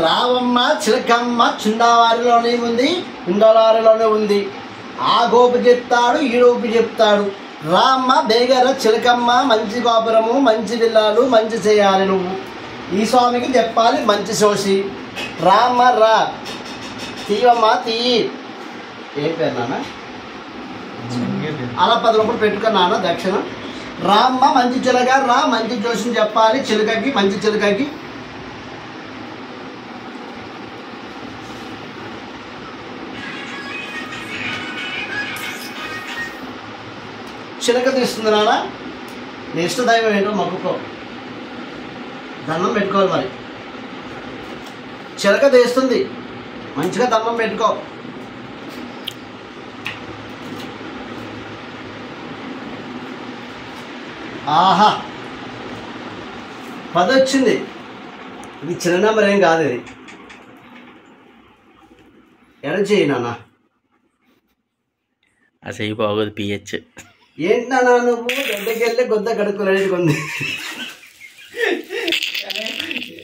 రావమ్మ చిలకమ్మ చుండావారిలోనే ఉంది, కుండలారిలోనే ఉంది. ఆ గోపి చెప్తాడు, ఈ గోపి చెప్తాడు. రామ్మ బేగర చిలకమ్మ, మంచి గోపురము, మంచి విల్లాలు, మంచి చేయాలి నువ్వు. ఈ స్వామికి చెప్పాలి మంచి సోసి. రామ్మ రా, తీయమ్మ తీయి. ఏం పేరు నాన్న? అలా 10 రూపాయలు పెట్టుకో నాన్న దక్షిణ. రామ్మ మంచి చిలక రా, మంచి జోషిని చెప్పాలి చిలకకి, మంచి చిలకకి. చిలక తీస్తుంది నాన్న. నీ ఇష్ట దైవం ఏంటో మొక్కుకో, దండం పెట్టుకోవాలి. మరి చిలక తీస్తుంది, మంచిగా దండం పెట్టుకో. ఆహా 10 వచ్చింది. ఇది చిన్న నెంబర్ ఏం కాదు, ఇది ఎడ చేయి నాన్న. అసలు బాగోదు పిహెచ్. ఏంటి నాన్న నువ్వు గడ్డకెళ్ళి గొద్ద కడుక్కోలేదు కొంది.